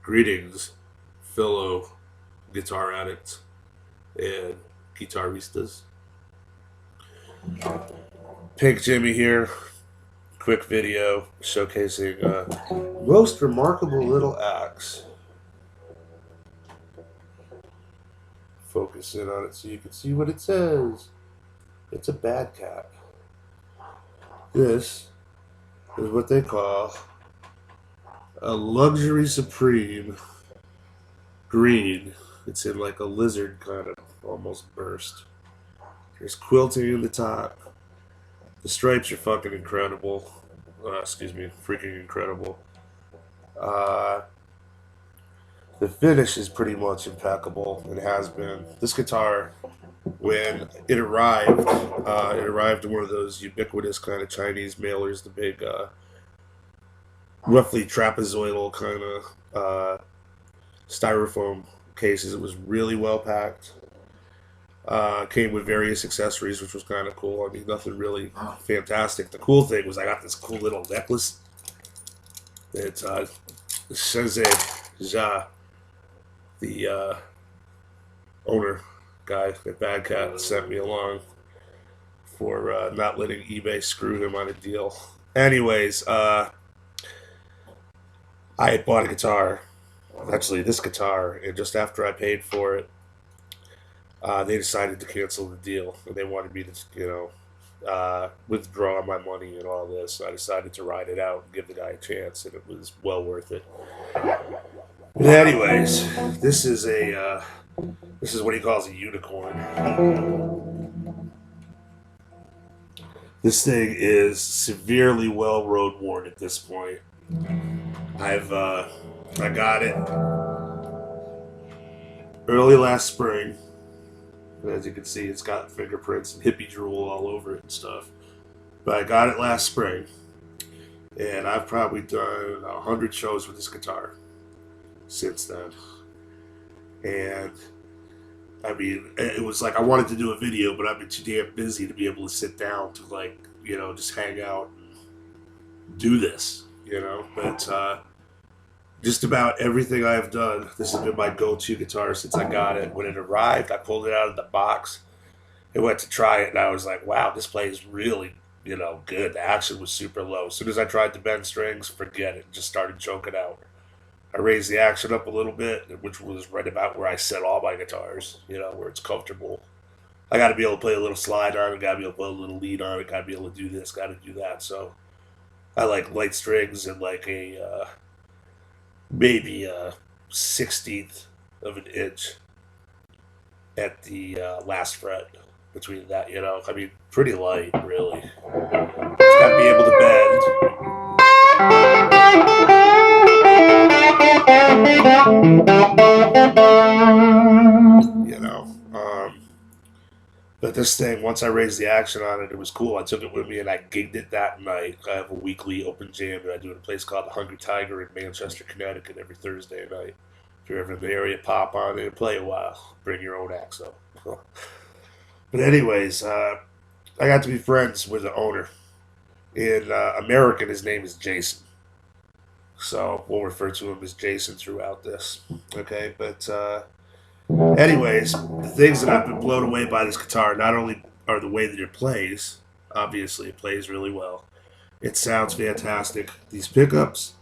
Greetings, fellow guitar addicts and guitaristas. Pink Jimmy here. Quick video showcasing most remarkable little acts. Focus in on it so you can see what it says. It's a BadCat. This is what they call a luxury supreme green. It's in like a lizard kind of almost burst. There's quilting in the top. The stripes are fucking incredible. Freaking incredible. Uh, the finish is pretty much impeccable. It has been. This guitar, when it arrived in one of those ubiquitous kind of Chinese mailers, the big, roughly trapezoidal kind of styrofoam cases. It was really well packed. Came with various accessories, which was kind of cool. I mean, nothing really fantastic. The cool thing was I got this cool little necklace. It's Shenzhe Jia, the owner guy at BadCat, sent me along for not letting eBay screw him on a deal. Anyways, I had bought a guitar, actually this guitar, and just after I paid for it, they decided to cancel the deal, and they wanted me to, withdraw my money and all this. So I decided to ride it out and give the guy a chance, and it was well worth it. But anyways, this is what he calls a unicorn. This thing is severely well road worn at this point. I got it early last spring. As you can see, it's got fingerprints and hippie drool all over it and stuff. But I got it last spring, and I've probably done 100 shows with this guitar since then. And I mean, it was like I wanted to do a video, but I've been too damn busy to be able to sit down to just hang out and do this, But just about everything I've done, this has been my go-to guitar since I got it. When it arrived, I pulled it out of the box and went to try it, and I was like, wow, this plays really, good. The action was super low. As soon as I tried to bend strings, forget it. Just started choking out. I raised the action up a little bit, which was right about where I set all my guitars, where it's comfortable. I got to be able to play a little slide on it, got to be able to play a little lead on it, got to be able to do this, got to do that. So I like light strings and like maybe a 16th of an inch at the last fret between that, I mean, pretty light, really. Just got to be able to bend, but this thing, once I raised the action on it, it was cool. I took it with me and I gigged it that night. I have a weekly open jam that I do at a place called the Hungry Tiger in Manchester, Connecticut every Thursday night. If you're ever in the area, pop on in and play a while. Bring your own axe up. But anyways, I got to be friends with the owner. In American, his name is Jason. So we'll refer to him as Jason throughout this. Okay, but anyways, the things that I've been blown away by this guitar not only are the way that it plays, obviously it plays really well. It sounds fantastic. These pickups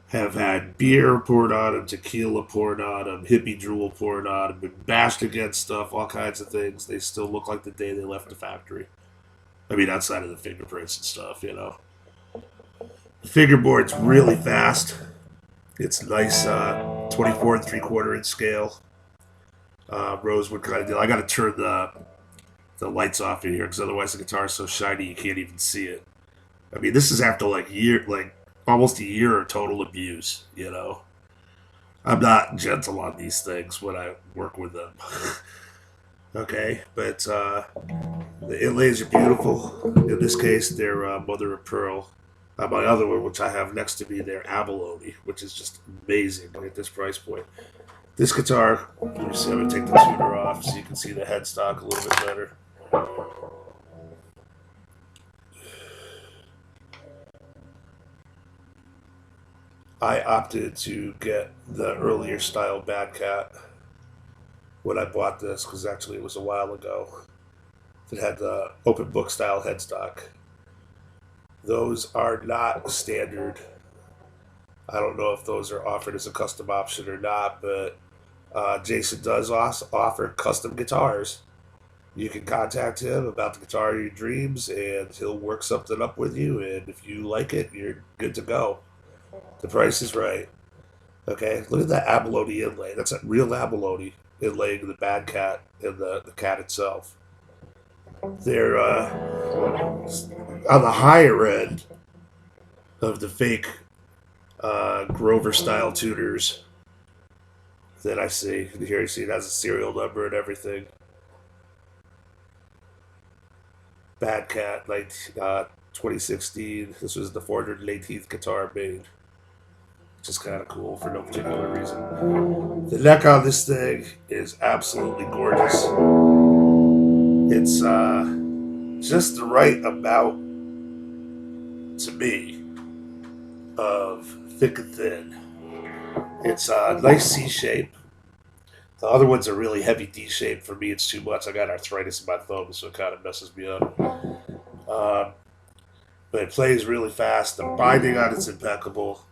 have had beer poured on them, tequila poured on them, hippie drool poured on them, been bashed against stuff, all kinds of things. They still look like the day they left the factory. I mean, outside of the fingerprints and stuff, The fingerboard's really fast. It's nice 24 and 3/4 inch scale. Rosewood kind of deal. I got to turn the lights off in here because otherwise the guitar's so shiny you can't even see it. I mean, this is after almost a year of total abuse. I'm not gentle on these things when I work with them. Okay, but the inlays are beautiful. In this case, they're mother of pearl. My other one, which I have next to me, they're Abalone, which is just amazing at this price point. This guitar, let me see, I'm going to take the tuner off so you can see the headstock a little bit better. I opted to get the earlier style BadCat when I bought this, because actually it was a while ago. It had the open book style headstock. Those are not standard. I don't know if those are offered as a custom option or not, but Jason does offer custom guitars. You can contact him about the guitar of your dreams, and he'll work something up with you. And if you like it, you're good to go. The price is right. Okay, look at that Abalone Inlay. That's a real Abalone inlaying the BadCat and the cat itself. They're on the higher end of the fake Grover style tuners that I see. Here you see it has a serial number and everything. BadCat, 2016. This was the 418th guitar made. Just kind of cool for no particular reason. The neck on this thing is absolutely gorgeous. It's just the right amount, to me, of thick and thin. It's a nice C shape. The other one's a really heavy D shape. For me, it's too much. I got arthritis in my thumb, so it kind of messes me up. But it plays really fast. The binding on it's impeccable.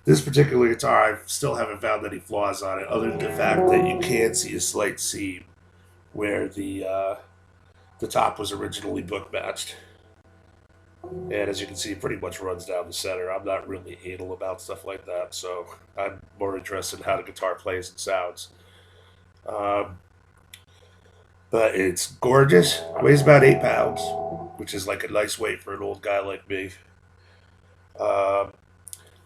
This particular guitar, I still haven't found any flaws on it, other than the fact that you can see a slight seam where the top was originally book matched. And as you can see, it pretty much runs down the center. I'm not really anal about stuff like that, so I'm more interested in how the guitar plays and sounds. But it's gorgeous. Weighs about 8 pounds, which is like a nice weight for an old guy like me.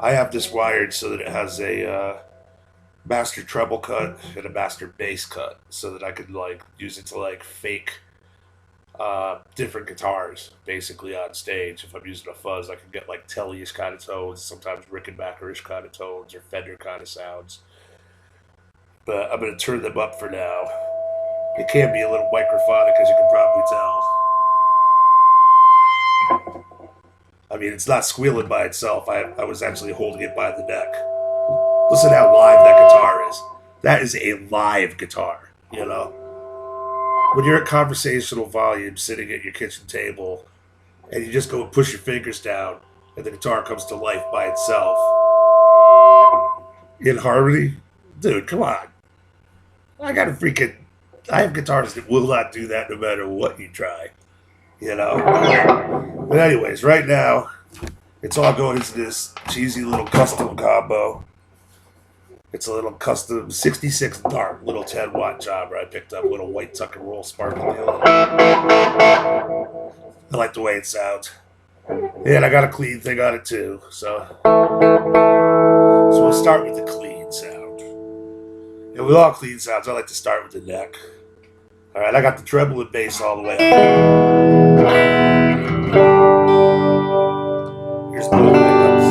I have this wired so that it has a master treble cut and a master bass cut, so that I could use it to fake different guitars basically on stage. If I'm using a fuzz, I can get Telly-ish kind of tones, sometimes Rickenbacker-ish kind of tones, or Fender kind of sounds. But I'm going to turn them up for now. It can be a little microphonic, as you can probably tell. I mean, it's not squealing by itself. I was actually holding it by the neck. Listen how live that guitar is. That is a live guitar, you know? When you're at conversational volume sitting at your kitchen table and you just go and push your fingers down and the guitar comes to life by itself in harmony, dude, come on. I have guitars that will not do that no matter what you try, you know? But anyways, right now, it's all going into this cheesy little custom combo. It's a little custom 66 dart, little 10-watt jobber I picked up, little white tuck and roll sparkle deal. I like the way it sounds. And I got a clean thing on it too, so we'll start with the clean sound. And with all clean sounds, I like to start with the neck. Alright, I got the treble and bass all the way up. Here's the little pickups.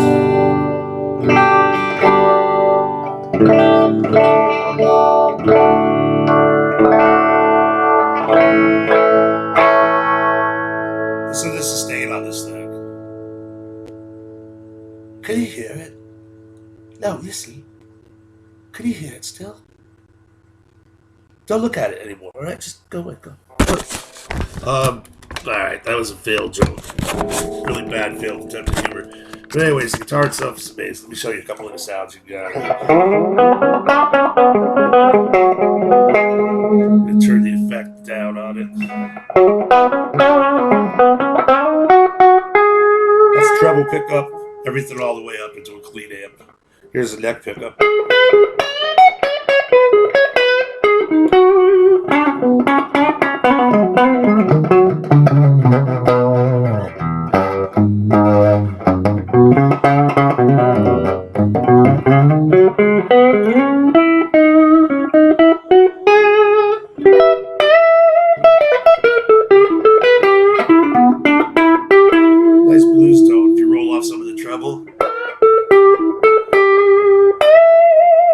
Listen to the sustain on this thing. Can you hear it? No, listen. Can you hear it still? Don't look at it anymore, alright? Just go away, go. Alright, that was a failed joke. Really bad failed attempt at humor. But anyways, the guitar itself is amazing. Let me show you a couple of the sounds you got. I'm going to turn the effect down on it. That's treble pickup, everything all the way up into a clean amp. Here's the neck pickup. Nice blues tone if you roll off some of the treble.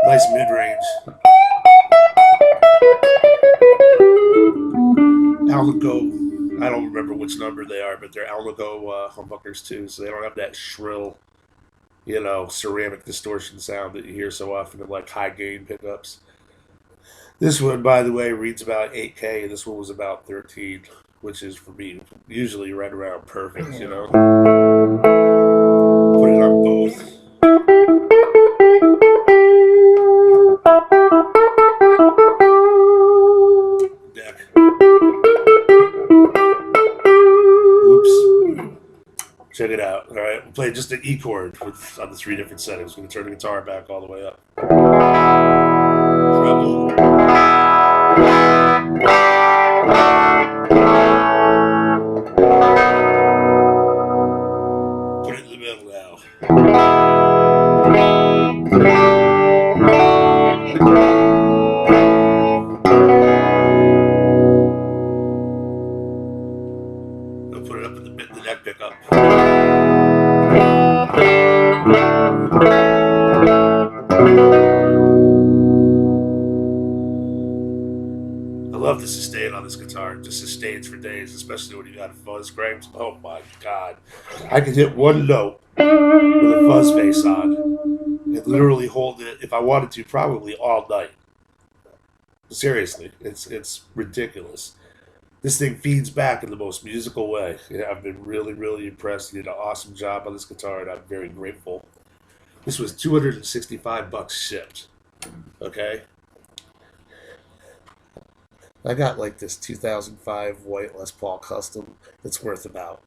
Nice mid-range. Albergo, I don't remember which number they are, but they're Albergo humbuckers too, so they don't have that shrill you know, ceramic distortion sound that you hear so often in like high gain pickups. This one, by the way, reads about 8K, and this one was about 13, which is for me usually right around perfect, you know. Put it on both. Deck. Oops. Check it out. All right, we'll play just an E chord on the 3 different settings. We're going to turn the guitar back all the way up. Treble. Put it in the middle now. I'll put it up in the neck pickup. I love the sustain on this guitar. It just sustains for days, especially when you got a fuzz cranked. Oh my god. I could hit one note with a fuzz face on and literally hold it, if I wanted to, probably all night. Seriously, it's ridiculous. This thing feeds back in the most musical way. Yeah, I've been really, really impressed. You did an awesome job on this guitar, and I'm very grateful. This was $265 shipped. Okay? I got like this 2005 white Les Paul custom. It's worth about,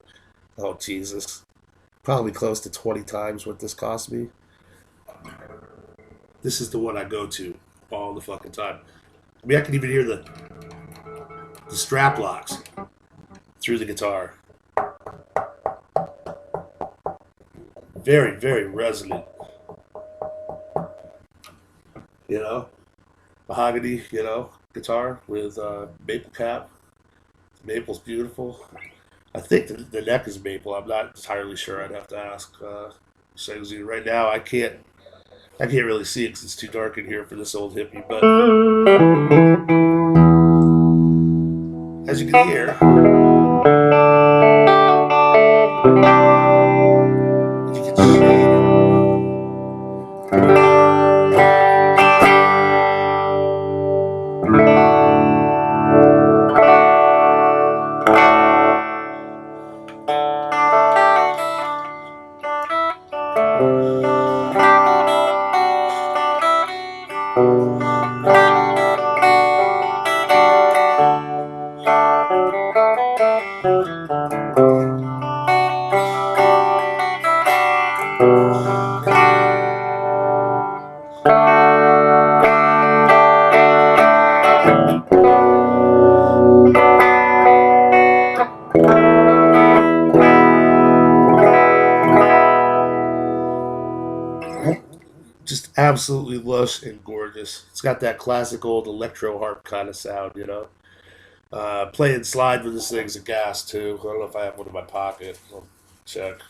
oh Jesus, probably close to 20 times what this cost me. This is the one I go to all the fucking time. I mean, I can even hear the strap locks through the guitar. Very, very resonant. You know, mahogany, you know, guitar with maple cap. Maple's beautiful. I think the neck is maple. I'm not entirely sure. I'd have to ask Shagzy. Right now, I can't really see it because it's too dark in here for this old hippie. But as you can hear, you can shade it. Just absolutely lush and gorgeous. It's got that classic old electro harp kind of sound, you know. Playing slide with this thing's a gas too. I don't know if I have one in my pocket. I'll check.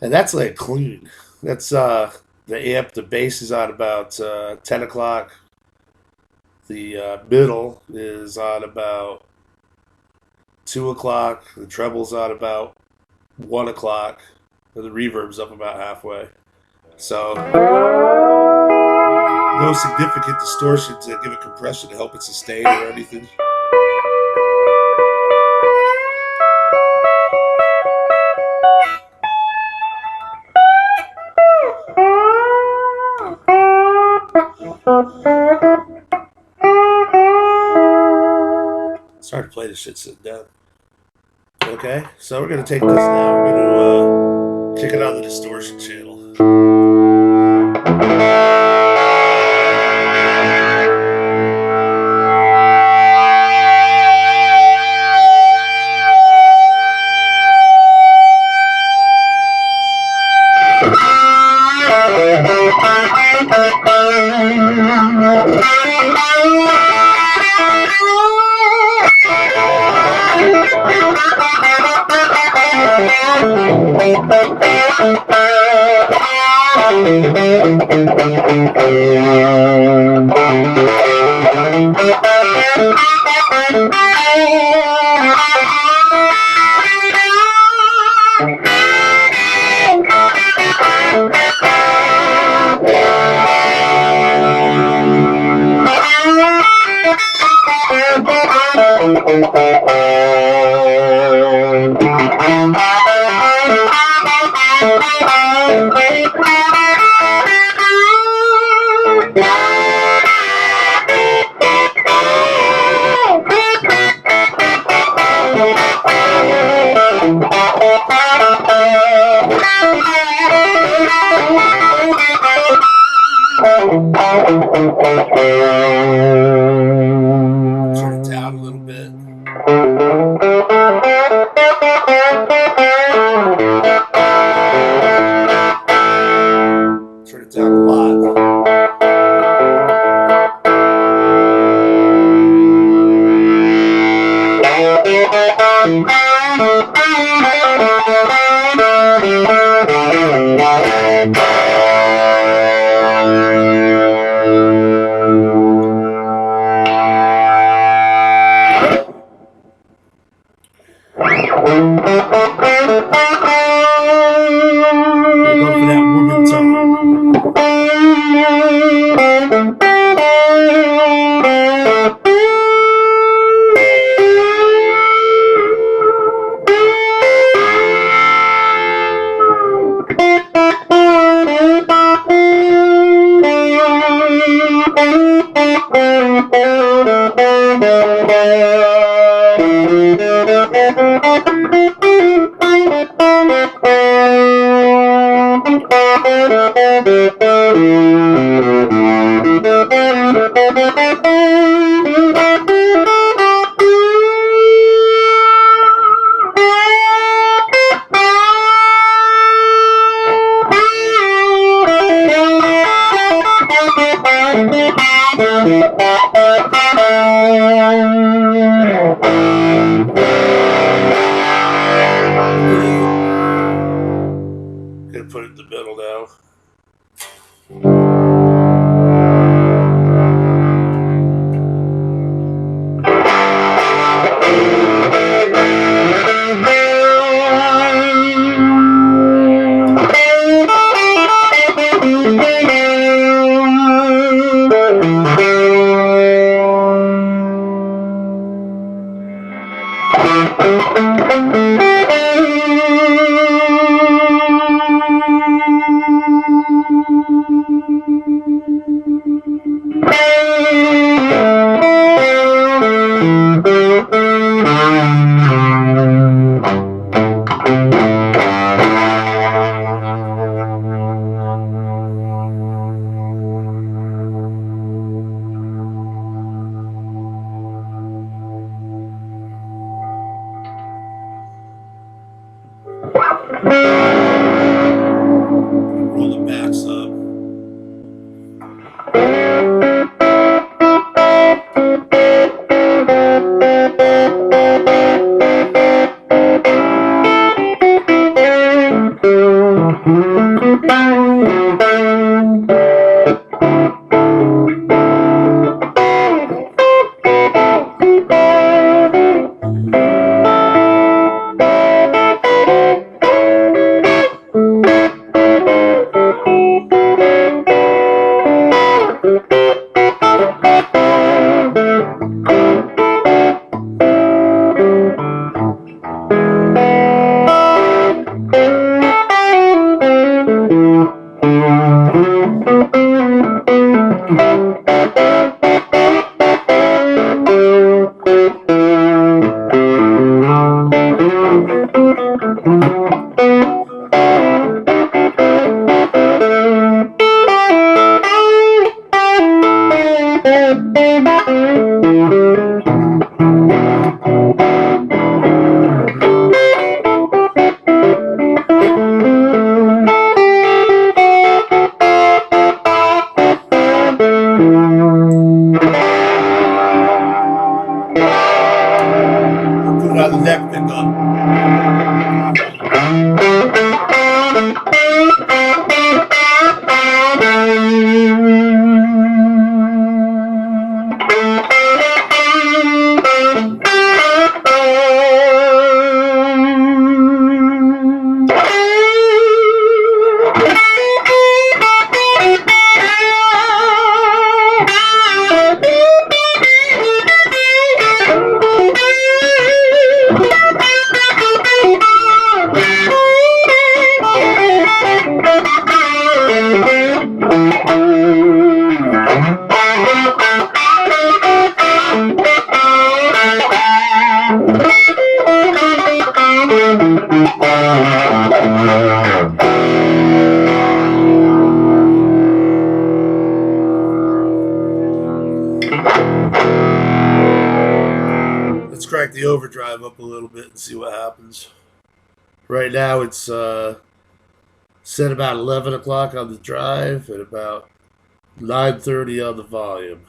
And that's like clean. That's the amp. The bass is on about 10 o'clock. The middle is on about 2 o'clock. The treble's on about 1 o'clock. And the reverb's up about halfway. So no significant distortion to give it compression to help it sustain or anything. It's hard to play this shit sitting down. Okay, so we're going to take this now. We're going to kick it on the distortion channel. Turn it down a little bit. Turn it down a lot. Go for that woman tone. Gonna put it in the middle now. Roll the backs up. drive up a little bit and see what happens. Right now it's set about 11 o'clock on the drive and about 9:30 on the volume.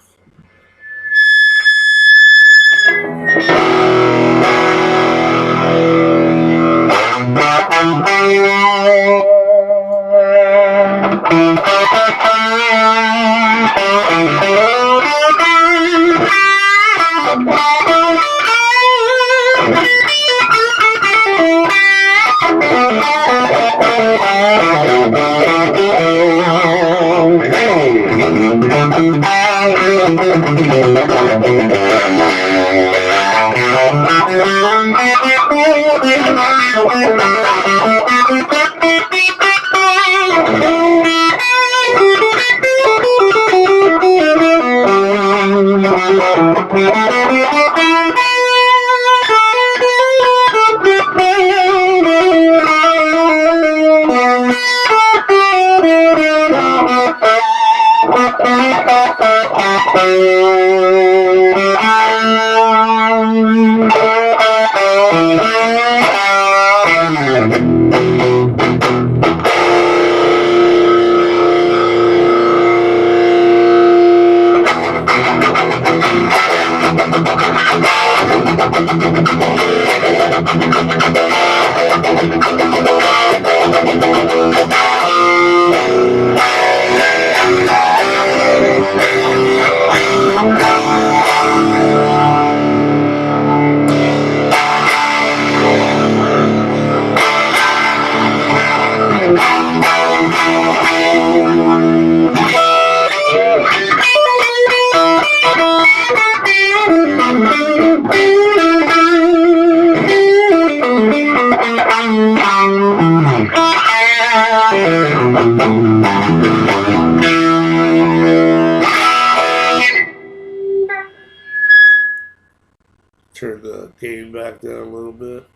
Turn the gain back down a little bit.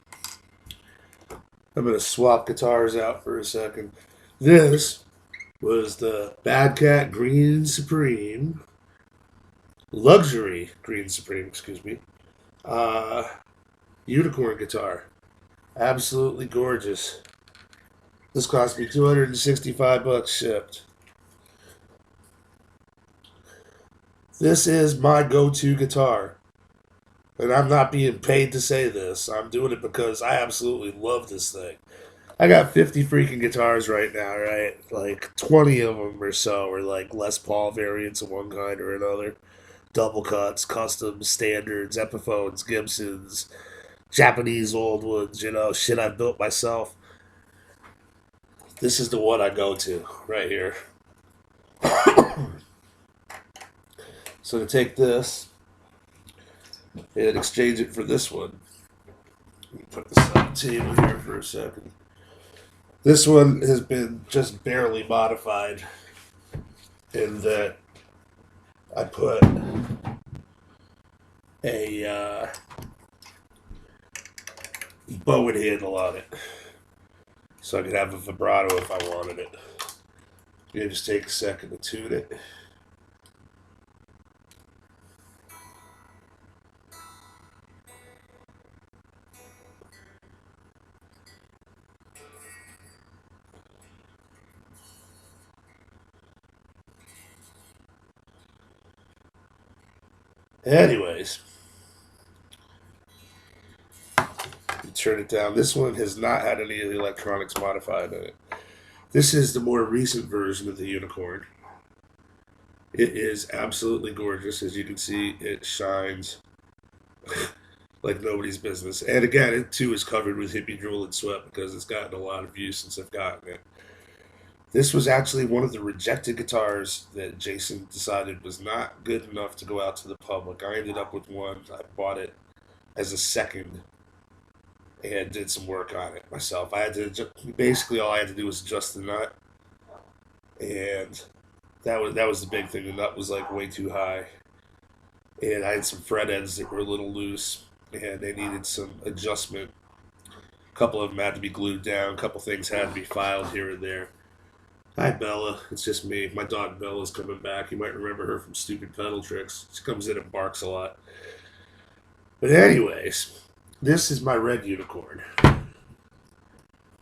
I'm going to swap guitars out for a second. This was the BadCat Green Supreme. Luxury Green Supreme, excuse me. Unicorn guitar. Absolutely gorgeous. This cost me $265 shipped. This is my go-to guitar. And I'm not being paid to say this. I'm doing it because I absolutely love this thing. I got 50 freaking guitars right now, right? Like 20 of them or so are like Les Paul variants of one kind or another. Double cuts, customs, standards, Epiphones, Gibsons, Japanese old ones, shit I built myself. This is the one I go to right here. So to take this and exchange it for this one. Let me put this on the table here for a second. This one has been just barely modified in that I put a bow and handle on it so I could have a vibrato if I wanted it. You just take a second to tune it. Anyways, you turn it down. This one has not had any of the electronics modified in it. This is the more recent version of the Unicorn. It is absolutely gorgeous. As you can see, it shines like nobody's business. And again, it too is covered with hippie drool and sweat because it's gotten a lot of views since I've gotten it. This was actually one of the rejected guitars that Jason decided was not good enough to go out to the public. I ended up with one. I bought it as a second and did some work on it myself. Basically all I had to do was adjust the nut, and that was the big thing. The nut was like way too high, and I had some fret ends that were a little loose, and they needed some adjustment. A couple of them had to be glued down. A couple things had to be filed here and there. Hi, Bella. It's just me. My dog Bella's coming back. You might remember her from Stupid Pedal Tricks. She comes in and barks a lot. But anyways, This is my red unicorn.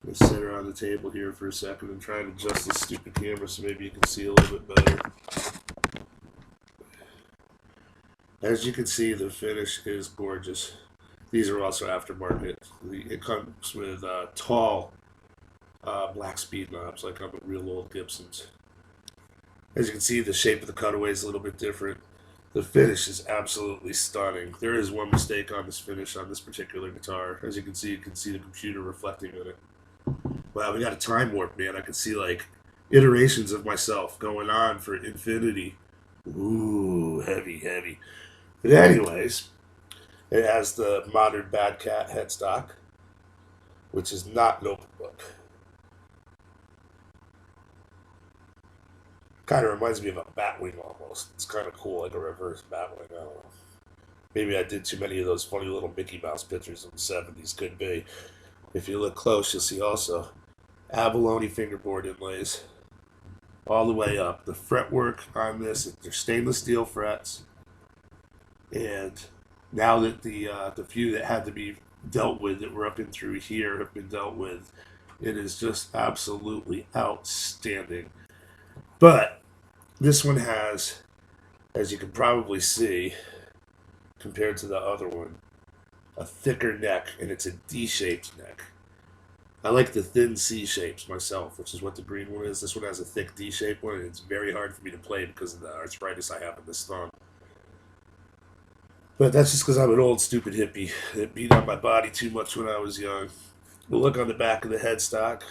Let's set her on the table here for a second and try and adjust this stupid camera so maybe you can see a little bit better. As you can see, the finish is gorgeous. These are also aftermarket. It comes with tall black speed knobs, like on the real old Gibsons. As you can see, the shape of the cutaway is a little bit different. The finish is absolutely stunning. There is one mistake on this finish on this particular guitar. As you can see the computer reflecting in it. Wow, we got a time warp, man. I can see like iterations of myself going on for infinity. Ooh, heavy, heavy. But anyways, it has the modern BadCat headstock, which is not an open book. Kind of reminds me of a Batwing almost. It's kind of cool, like a reverse Batwing. I don't know. Maybe I did too many of those funny little Mickey Mouse pictures in the 70s. Could be. If you look close, you'll see also Abalone fingerboard inlays all the way up. The fretwork on this, they're stainless steel frets. And now that the few that had to be dealt with that were up and through here have been dealt with, it is just absolutely outstanding. But this one has, as you can probably see, compared to the other one, a thicker neck, and it's a D-shaped neck. I like the thin C shapes myself, which is what the green one is. This one has a thick D-shaped one, and it's very hard for me to play because of the arthritis I have in this thumb. But that's just because I'm an old, stupid hippie that beat on my body too much when I was young. We'll look on the back of the headstock.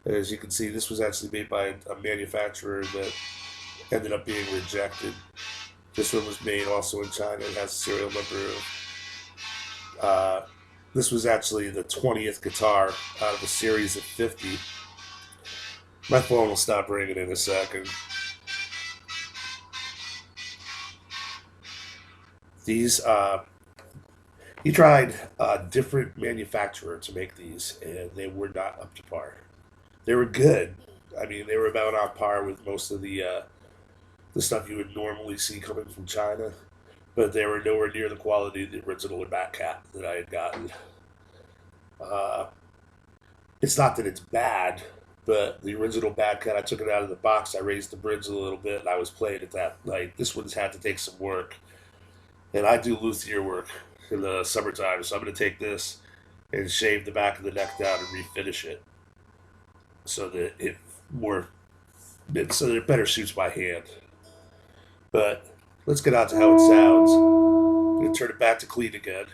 As you can see, this was actually made by a manufacturer that ended up being rejected. This one was made also in China. It has a serial number of... this was actually the 20th guitar out of a series of 50. My phone will stop ringing in a second. These, he tried a different manufacturer to make these, and they were not up to par. They were good. I mean, they were about on par with most of the stuff you would normally see coming from China, but they were nowhere near the quality of the original BadCat that I had gotten. It's not that it's bad, but the original BadCat, I took it out of the box, I raised the bridge a little bit, and I was playing it that like this one's had to take some work. And I do luthier work in the summertime, so I'm going to take this and shave the back of the neck down and refinish it so that it better suits my hand. But let's get on to how it sounds. I'm going to turn it back to clean again.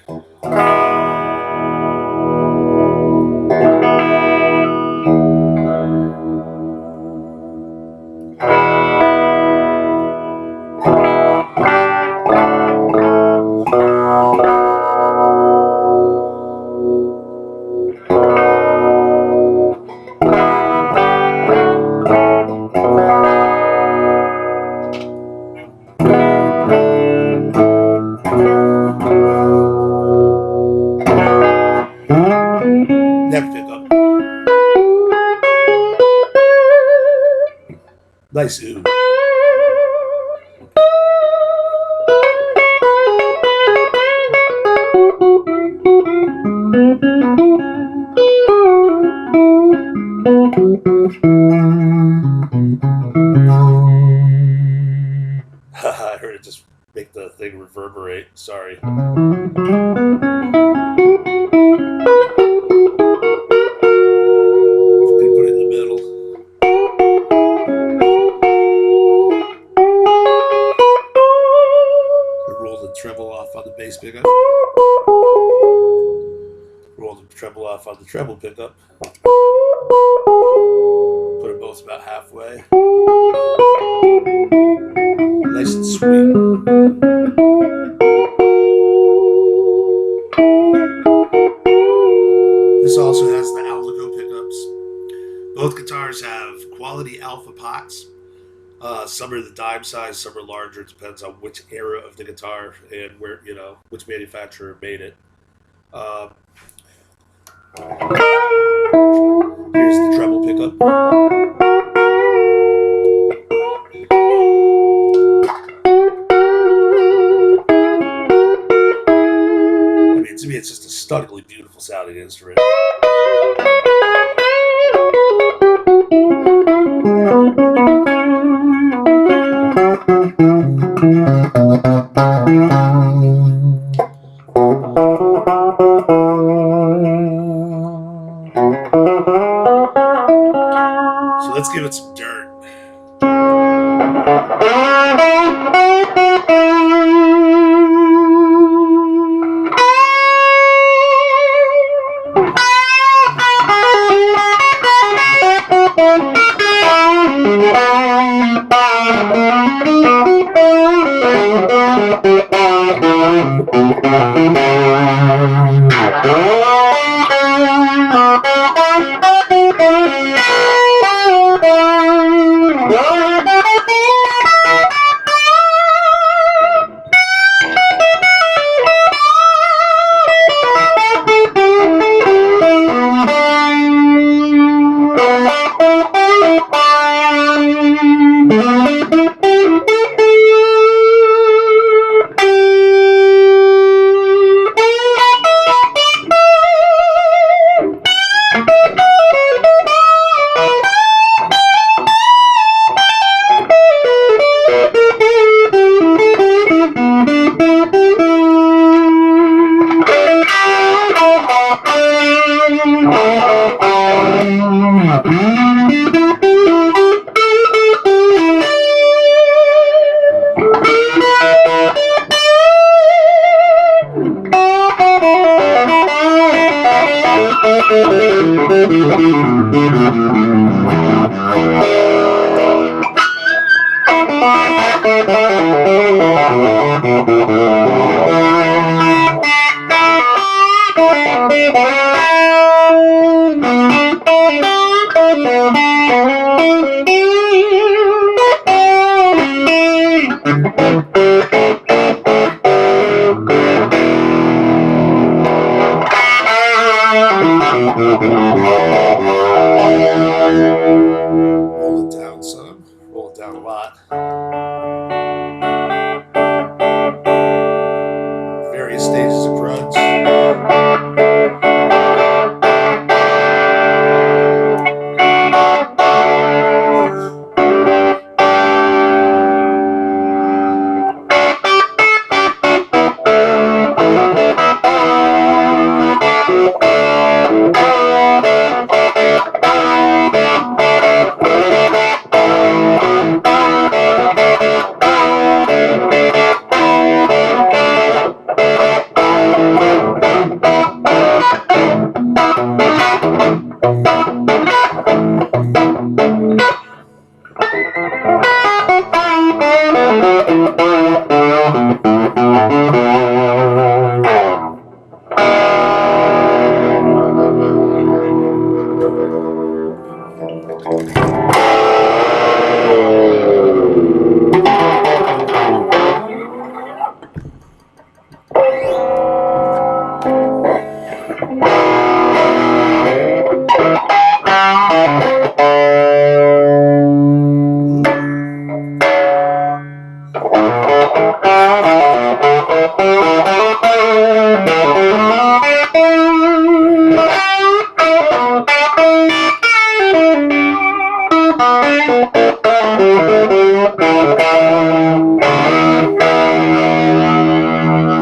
Neck pickup. Nice ooh. I heard it just make the thing reverberate. Sorry. Put it in the middle. Roll the treble off on the bass pickup. Roll the treble off on the treble pickup. Put them both about halfway. Nice and sweet. This also has the Albergo pickups. Both guitars have quality alpha pots. Some are the dime size, some are larger. It depends on which era of the guitar and where, which manufacturer made it. Here's the treble pickup. To me, it's just a stunningly beautiful sounding instrument. So let's give it some dirt. Roll it down, son. Roll it down a lot. Various stages of grunge.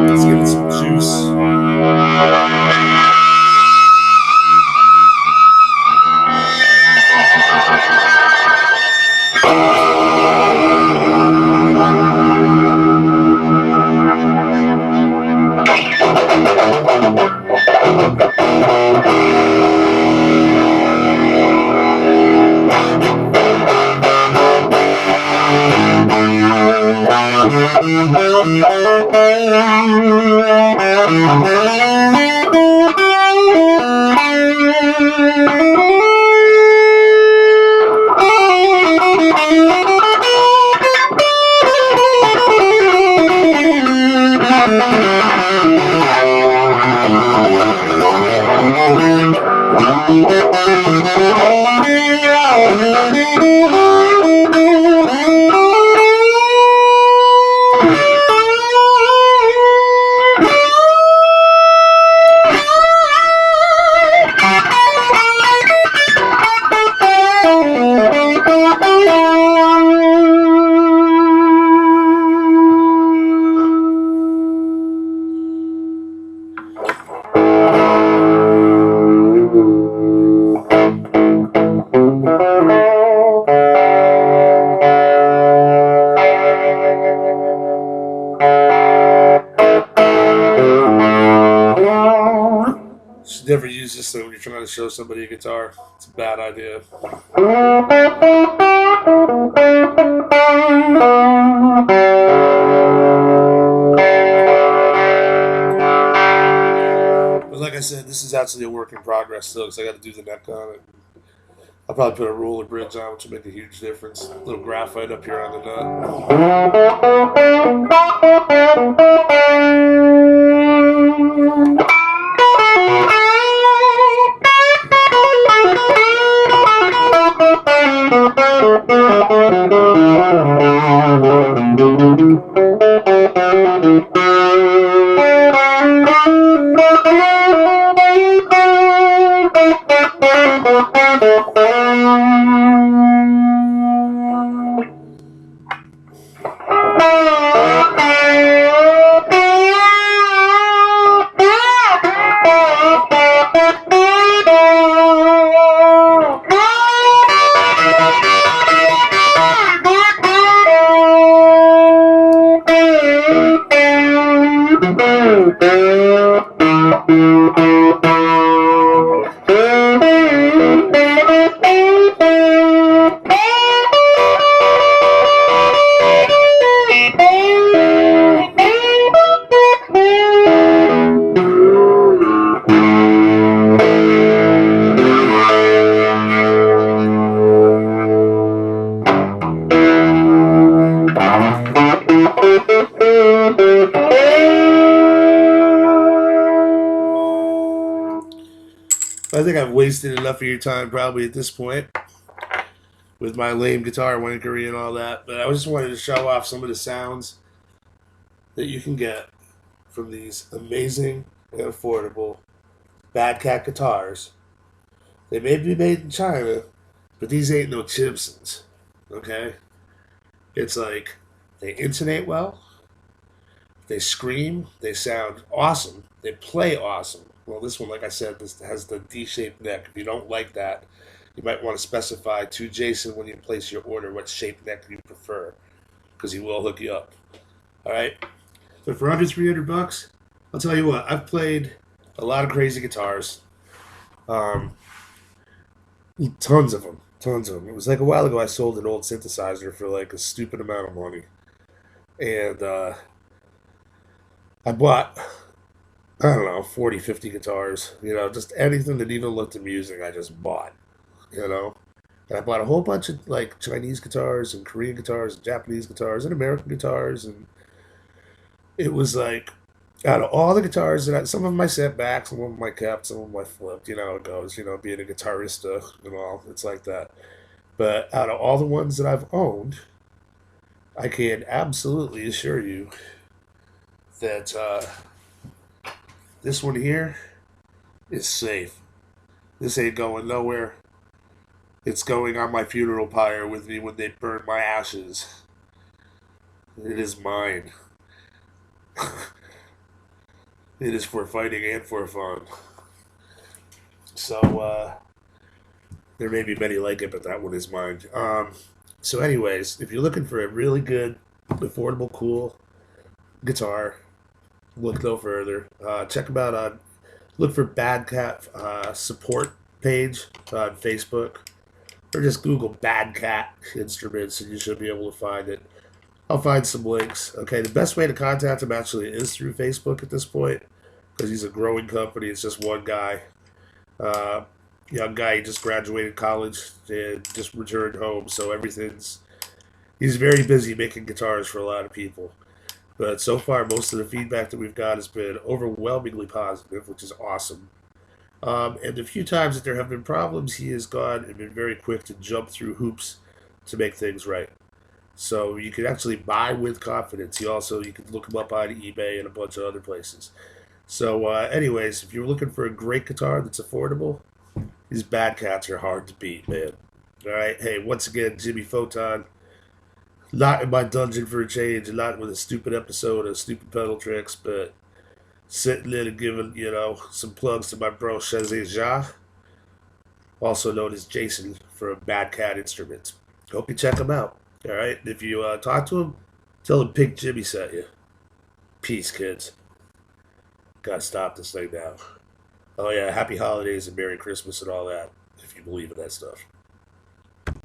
Let's give it some juice. you're trying to show somebody a guitar, it's a bad idea. But like I said, this is actually a work in progress still, because I got to do the neck on it. I'll probably put a roller bridge on, which will make a huge difference. A little graphite up here on the I think I've wasted enough of your time probably at this point with my lame guitar wankery and all that, but I just wanted to show off some of the sounds that you can get from these amazing and affordable BadCat guitars. They may be made in China, but these ain't no Gibsons, okay? It's like they intonate well, they scream, they sound awesome, they play awesome. Well, this one, like I said, this has the D-shaped neck. If you don't like that, you might want to specify to Jason when you place your order what shaped neck you prefer, because he will hook you up. All right? But for under $300, I'll tell you what, I've played a lot of crazy guitars. Tons of them. It was like a while ago I sold an old synthesizer for like a stupid amount of money. And I bought, I don't know, 40, 50 guitars. You know, just anything that even looked amusing, I just bought. You know? And I bought a whole bunch of like Chinese guitars and Korean guitars and Japanese guitars and American guitars. And it was like, out of all the guitars that some of them I sent back, some of them I kept, some of them I flipped. You know how it goes, you know, being a guitarista and all. It's like that. But out of all the ones that I've owned, I can absolutely assure you that this one here is safe. This ain't going nowhere. It's going on my funeral pyre with me when they burn my ashes. It is mine. It is for fighting and for fun. So, there may be many like it, but that one is mine. So anyways, if you're looking for a really good, affordable, cool guitar, look no further. Check them out on, look for BadCat support page on Facebook, or just Google BadCat instruments and you should be able to find it. I'll find some links. Okay, the best way to contact him actually is through Facebook at this point, because he's a growing company. It's just one guy, young guy. He just graduated college and just returned home, so he's very busy making guitars for a lot of people. But so far, most of the feedback that we've got has been overwhelmingly positive, which is awesome. And the few times that there have been problems, he has gone and been very quick to jump through hoops to make things right. So you can actually buy with confidence. You can look him up on eBay and a bunch of other places. So anyways, if you're looking for a great guitar that's affordable, these BadCats are hard to beat, man. All right. Hey, once again, Jimi Photon. Not in my dungeon for a change, and not with a stupid episode of Stupid Pedal Tricks, but sitting in and giving, some plugs to my bro Shazzy, also known as Jason from BadCat Instruments. Hope you check him out. All right. If you talk to him, tell him Pink Jimmy sent you. Peace, kids. Gotta stop this thing now. Oh yeah, happy holidays and Merry Christmas and all that, if you believe in that stuff.